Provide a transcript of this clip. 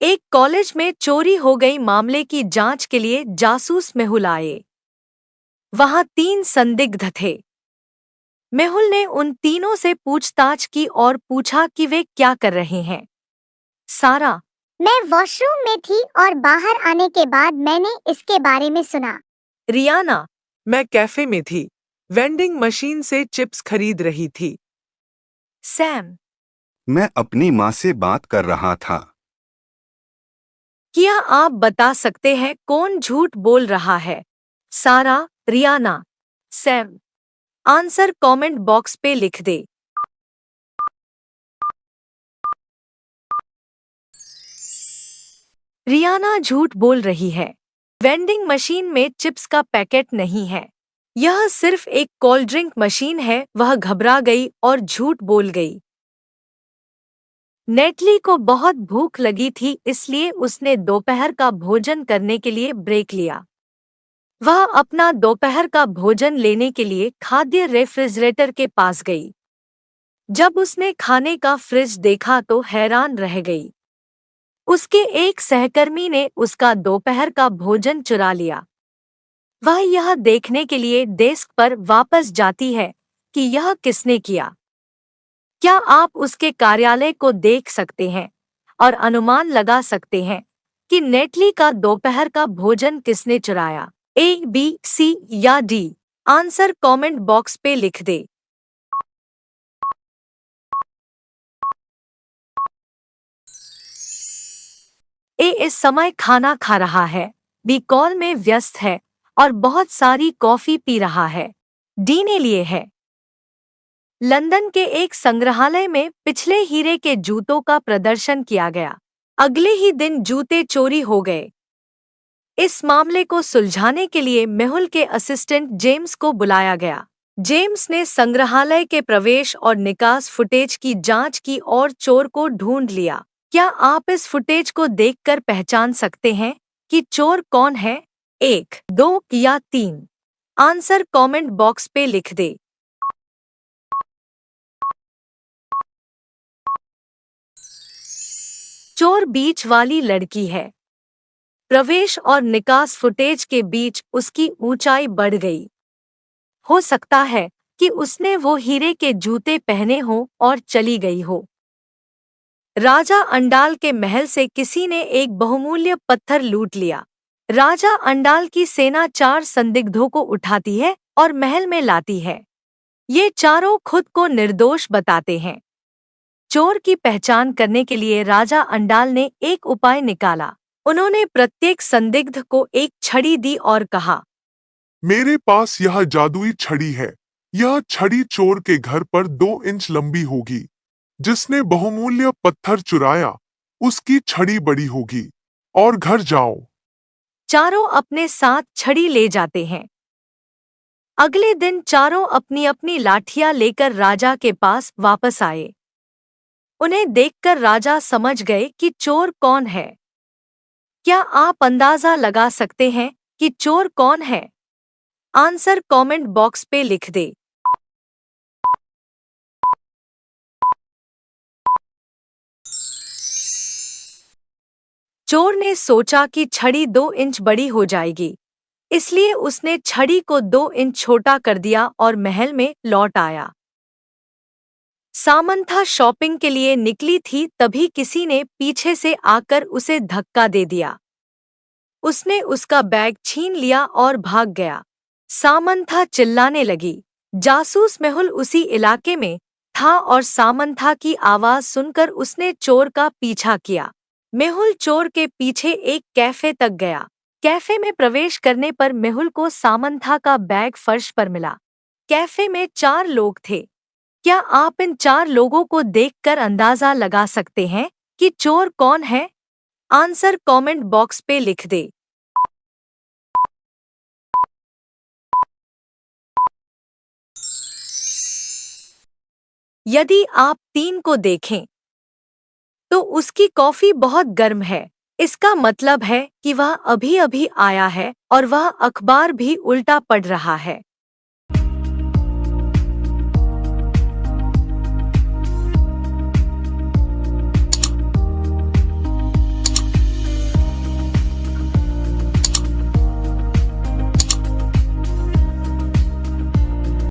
एक कॉलेज में चोरी हो गई मामले की जांच के लिए जासूस मेहुल आए। वहां 3 संदिग्ध थे। मेहुल ने उन तीनों से पूछताछ की और पूछा कि वे क्या कर रहे हैं। सारा। मैं वॉशरूम में थी और बाहर आने के बाद मैंने इसके बारे में सुना। रियाना। मैं कैफे में थी, वेंडिंग मशीन से चिप्स खरीद रही थी। सैम। मैं अपनी माँ से बात कर रहा था। क्या आप बता सकते हैं कौन झूठ बोल रहा है? सारा, Riyana, Sam. Answer comment box पे लिख दे। रियाना झूठ बोल रही है। वेंडिंग मशीन में चिप्स का पैकेट नहीं है। यह सिर्फ एक कोल्ड ड्रिंक मशीन है। वह घबरा गई और झूठ बोल गई। नेटली को बहुत भूख लगी थी, इसलिए उसने दोपहर का भोजन करने के लिए ब्रेक लिया। वह अपना दोपहर का भोजन लेने के लिए खाद्य रेफ्रिजरेटर के पास गई। जब उसने खाने का फ्रिज देखा तो हैरान रह गई। उसके एक सहकर्मी ने उसका दोपहर का भोजन चुरा लिया। वह यह देखने के लिए डेस्क पर वापस जाती है कि यह किसने किया। क्या आप उसके कार्यालय को देख सकते हैं और अनुमान लगा सकते हैं कि नेटली का दोपहर का भोजन किसने चुराया? ए, बी, सी या डी? आंसर कमेंट बॉक्स पे लिख दे। ए इस समय खाना खा रहा है। बी कॉल में व्यस्त है और बहुत सारी कॉफी पी रहा है। डी ने लिए है। लंदन के एक संग्रहालय में पिछले हीरे के जूतों का प्रदर्शन किया गया। अगले ही दिन जूते चोरी हो गए। इस मामले को सुलझाने के लिए मेहुल के असिस्टेंट जेम्स को बुलाया गया। जेम्स ने संग्रहालय के प्रवेश और निकास फुटेज की जांच की और चोर को ढूंढ लिया। क्या आप इस फुटेज को देखकर पहचान सकते हैं कि चोर कौन है? 1, 2 या 3? आंसर कमेंट बॉक्स पे लिख दे। चोर बीच वाली लड़की है। प्रवेश और निकास फुटेज के बीच उसकी ऊंचाई बढ़ गई। हो सकता है कि उसने वो हीरे के जूते पहने हों और चली गई हो। राजा अंडाल के महल से किसी ने एक बहुमूल्य पत्थर लूट लिया। राजा अंडाल की सेना 4 संदिग्धों को उठाती है और महल में लाती है। ये चारों खुद को निर्दोष बताते हैं। चोर की पहचान करने के लिए राजा अंडाल ने एक उपाय निकाला। उन्होंने प्रत्येक संदिग्ध को एक छड़ी दी और कहा, मेरे पास यह जादुई छड़ी है। यह छड़ी चोर के घर पर 2 इंच लंबी होगी। जिसने बहुमूल्य पत्थर चुराया, उसकी छड़ी बड़ी होगी। और घर जाओ। चारों अपने साथ छड़ी ले जाते हैं। अगले दिन चारों अपनी अपनी लाठियां लेकर राजा के पास वापस आए। उन्हें देखकर राजा समझ गए कि चोर कौन है। क्या आप अंदाजा लगा सकते हैं कि चोर कौन है? आंसर कमेंट बॉक्स पे लिख दे। चोर ने सोचा कि छड़ी 2 इंच बड़ी हो जाएगी, इसलिए उसने छड़ी को 2 इंच छोटा कर दिया और महल में लौट आया। सामंथा शॉपिंग के लिए निकली थी, तभी किसी ने पीछे से आकर उसे धक्का दे दिया। उसने उसका बैग छीन लिया और भाग गया। सामंथा चिल्लाने लगी। जासूस मेहुल उसी इलाके में था और सामंथा की आवाज सुनकर उसने चोर का पीछा किया। मेहुल चोर के पीछे एक कैफे तक गया। कैफे में प्रवेश करने पर मेहुल को सामंथा का बैग फर्श पर मिला। कैफे में 4 लोग थे। क्या आप इन 4 लोगों को देखकर अंदाजा लगा सकते हैं कि चोर कौन है? आंसर कमेंट बॉक्स पे लिख दे। यदि आप 3 को देखें तो उसकी कॉफी बहुत गर्म है। इसका मतलब है कि वह अभी-अभी आया है और वह अखबार भी उल्टा पढ़ रहा है।